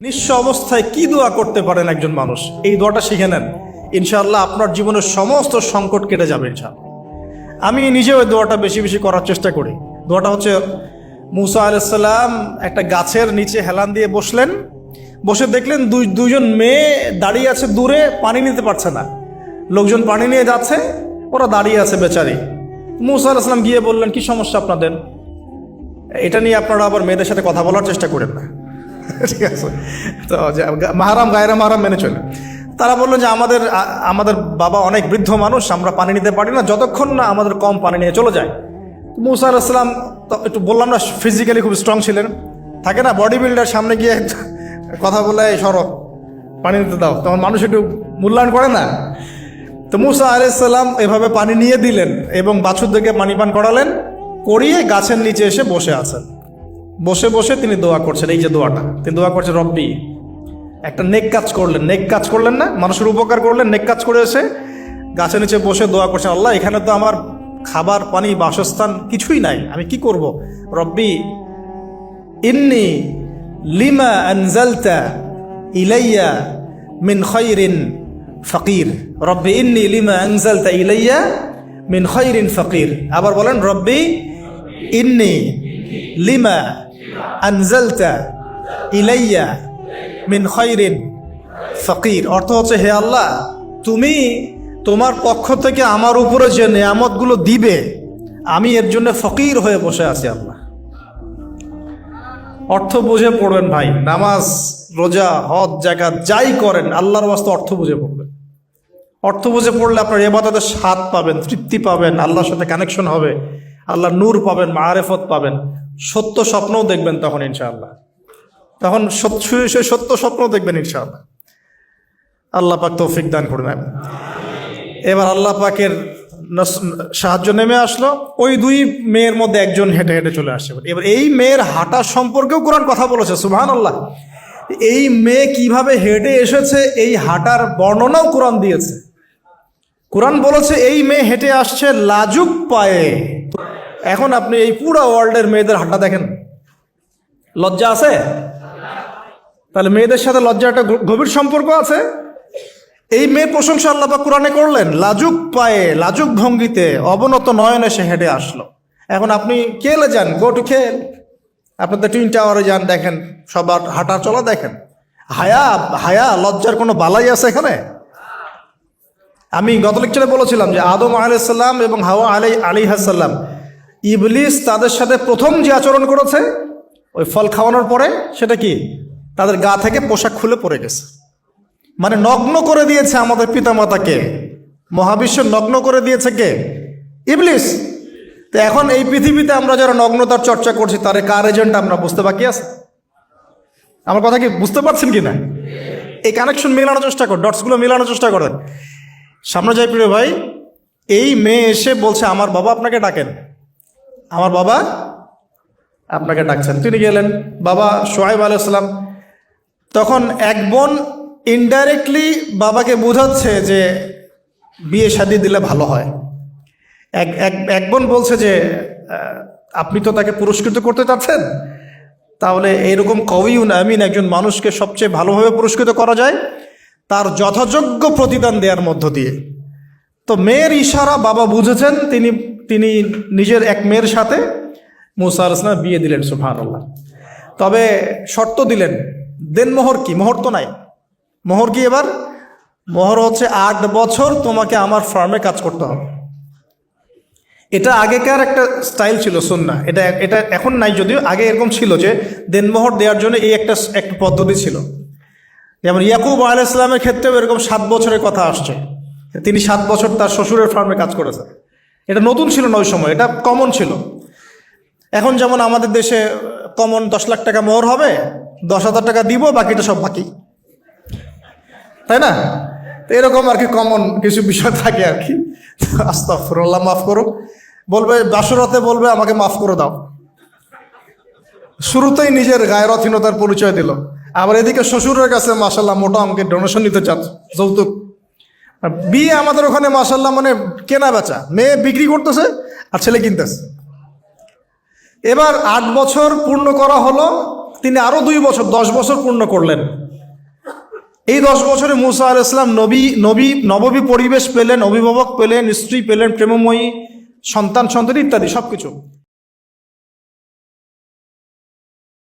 নিঃস্ব অবস্থায় কি দোয়া করতে পারেন একজন মানুষ, এই দোয়াটা শিখে নেন, ইনশাআল্লাহ আপনার জীবনের সমস্ত সংকট কেটে যাবে ইনশাআল্লাহ। আমি নিজেও এই দোয়াটা বেশি বেশি করার চেষ্টা করি। দোয়াটা হচ্ছে, মুসা আলাইহিস সালাম একটা গাছের নিচে হেলান দিয়ে বসলেন, বসে দেখলেন দুইজন মেয়ে দাঁড়িয়ে আছে দূরে, পানি নিতে পারছে না, লোকজন পানি নিয়ে যাচ্ছে, ওরা দাঁড়িয়ে আছে বেচারি। মুসা আলাইহিস সালাম গিয়ে বললেন, কি সমস্যা আপনাদের? এটা নিয়ে আপনারা আবার মেয়েদের সাথে কথা বলার চেষ্টা করেন না, ঠিক আছে? তো মাহারাম গায়রা মাহারাম মেনে চলে। তারা বললো যে আমাদের বাবা অনেক বৃদ্ধ মানুষ, আমরা পানি নিতে পারি না যতক্ষণ না আমাদের কম পানি নিয়ে চলে যায়। মুসা আলাইহিস সালাম তো একটু বললাম না, ফিজিক্যালি খুব স্ট্রং ছিলেন, থাকে না বডি বিল্ডার, সামনে গিয়ে কথা বলে সরো পানি নিতে দাও, তখন মানুষ একটু মূল্যায়ন করে না। তো মুসা আলাইহিস সালাম এভাবে পানি নিয়ে দিলেন এবং বাছুরদেরকে পানি পান করালেন, করিয়ে গাছের নিচে এসে বসে আছেন। বসে বসে তিনি দোয়া করছেন, এই যে দোয়াটা তিনি দোয়া করছেন, রব্বি, একটা নেক কাজ করলেন, নেক কাজ করলেন না, মানুষের উপকার করলেন, নেক কাজ করে এসে গাছের নিচে বসে দোয়া করছেন, আল্লাহ এখানে তো আমার খাবার পানি বাসস্থান কিছুই নাই, আমি কি করব? রব্বি ইন্নি লিমা আনজালতা ইলাইয়া মিন খায়রিন ফাকির, রব্বি ইন্নি লিমা আনজালতা ইলাইয়া মিন খায়রিন ফাকির। আবার বলেন, রব্বি ইন্নি লিমা আনজালতা ইলাইয়া মিন খায়রিন ফাকির। অর্থ হচ্ছে, হে আল্লাহ, তুমি তোমার পক্ষ থেকে আমার উপরে যে নেয়ামতগুলো দিবে, আমি এর জন্য ফকির হয়ে বসে আছি আল্লাহ। অর্থ বুঝে পড়বেন ভাই, নামাজ রোজা হজ জাকাত যাই করেন আল্লাহর ওয়াস্তে অর্থ বুঝে পড়বেন। অর্থ বুঝে পড়লে আপনার ইবাদতের স্বাদ পাবেন, তৃপ্তি পাবেন, আল্লাহর সাথে কানেকশন হবে, আল্লাহর নূর পাবেন, মাআরিফত পাবেন, সত্য স্বপ্নও দেখবেন তখন ইনশাআল্লাহ। তখন সত্য স্বপ্নও দেখবেন ইনশাআল্লাহ। আল্লাহ পাক তৌফিক দান করবেন। এবার আল্লাহ পাকের সাহায্য নেমে আসলো, ওই দুই মেয়ের মধ্যে একজন হেঁটে হেঁটে চলে আসছে। এবার এই মেয়ের হাঁটা সম্পর্কেও কোরআন কথা বলেছে, সুবহানাল্লাহ। এই মেয়ে কিভাবে হেঁটে এসেছে এই হাঁটার বর্ণনাও কোরআন দিয়েছে। কোরআন বলেছে এই মেয়ে হেঁটে আসছে লাজুক পায়ে। এখন আপনি এই পুরো ওয়ার্ল্ডের মেয়েদের হাঁটা দেখেন, লজ্জা আছে? তাহলে মেয়েদের সাথে লজ্জার একটা গভীর সম্পর্ক আছে। এই মেয়ের প্রশংসা আল্লাহ পাক কোরআনে করলেন, লাজুক পায়ে লাজুক ভঙ্গিতে অবনত নয়নে সে হেঁটে আসলো। এখন আপনি খেলে যান, গো টু খেল, আপনাদের টুইন টাওয়ারে যান, দেখেন সবার হাঁটা চলা দেখেন। হায়া লজ্জার কোনো বালাই আছে এখানে? আমি গত লেকচারে বলেছিলাম যে আদম আলাইহিস সালাম এবং হাওয়া আলাইহিস সালাম, ইবলিস তাদের সাথে প্রথম যে আচরণ করেছে ওই ফল খাওয়ানোর পরে, সেটা কি? তাদের গা থেকে পোশাক খুলে পড়ে গেছে, মানে নগ্ন করে দিয়েছে আমাদের পিতামাতাকে। মহাবিশ্ব নগ্ন করে দিয়েছে কে? ইবলিস। তো এখন এই পৃথিবীতে আমরা যারা নগ্নতার চর্চা করছি, তার কার এজেন্ট আমরা বুঝতে বাকি আছে? আমার কথা কি বুঝতে পারছেন কি না? এই কানেকশন মেলানোর চেষ্টা করেন, ডটসগুলো মেলানোর চেষ্টা করেন। সামনে যাই প্রিয় ভাই, এই মেয়ে এসে বলছে, আমার বাবা আপনাকে ডাকেন, আমার বাবা আপনাকে ডাকছেন। তিনি গেলেন, বাবা শুআয়ব আলাইহিস সালাম। তখন এক বোন ইনডাইরেক্টলি বাবাকে বোঝাচ্ছে যে বিয়ে শাদী দিলে ভালো হয়। এক বোন বলছে যে আপনি তো তাকে পুরস্কৃত করতে চাচ্ছেন, তাহলে এইরকম কওয়িউন আমিন একজন মানুষকে সবচেয়ে ভালোভাবে পুরস্কৃত করা যায় তার যথাযোগ্য প্রতিদান দেওয়ার মধ্য দিয়ে। তো মেয়ের ইশারা বাবা বুঝেছেন, তিনি নিজের এক মেয়ের সাথে মুসা আলাইহিস সালাম বিয়ে দিলেন, সুবহানাল্লাহ। তবে শর্ত দিলেন, দেনমোহর কি? মোহর তো নাই। মোহর কি? এবার মোহর হচ্ছে 8 বছর তোমাকে আমার ফার্মে কাজ করতে হবে। এটা আগেকার একটা স্টাইল ছিল, সুন্নাহ। এটা এখন নাই, যদিও আগে এরকম ছিল যে দেনমোহর দেওয়ার জন্য এই একটা পদ্ধতি ছিল। যেমন ইয়াকুব আলাইহিস সালামের ক্ষেত্রেও এরকম 7 বছরের কথা আসছে, তিনি 7 বছর তার শ্বশুরের ফার্মে কাজ করেছেন। এটা নতুন ছিল না ওই সময়, এটা কমন ছিল। এখন যেমন আমাদের দেশে কমন 10 লাখ টাকা মোহর হবে, 10,000 টাকা দিব, বাকিটা সব বাকি, তাই না? তো এরকম আর কি কমন কিছু বিষয় থাকে আর কি। আস্তাগফিরুল্লাহ, মাফ করো বলবে, বাসরাতে বলবে আমাকে মাফ করে দাও। শুরুতেই নিজের গায়রথহীনতার পরিচয় দিল। আবার এদিকে শ্বশুরের কাছে মাশাল্লাহ মোটা আমাকে ডোনেশন নিতে চান, যৌতুক। বিয়ে আমাদের ওখানে মাশাল্লাহ মানে কেনা বেচা, মেয়ে বিক্রি করতেছে আর ছেলে কিনতেছে। এবার 8 বছর পূর্ণ করা হলো, তিনি আরো 2 বছর 10 বছর পূর্ণ করলেন। এই 10 বছরে মুসা আলাইহিস সালাম নববী পরিবেশ পেলেন, অভিভাবক পেলেন, স্ত্রী পেলেন, প্রেমময়ী, সন্তান ইত্যাদি সবকিছু।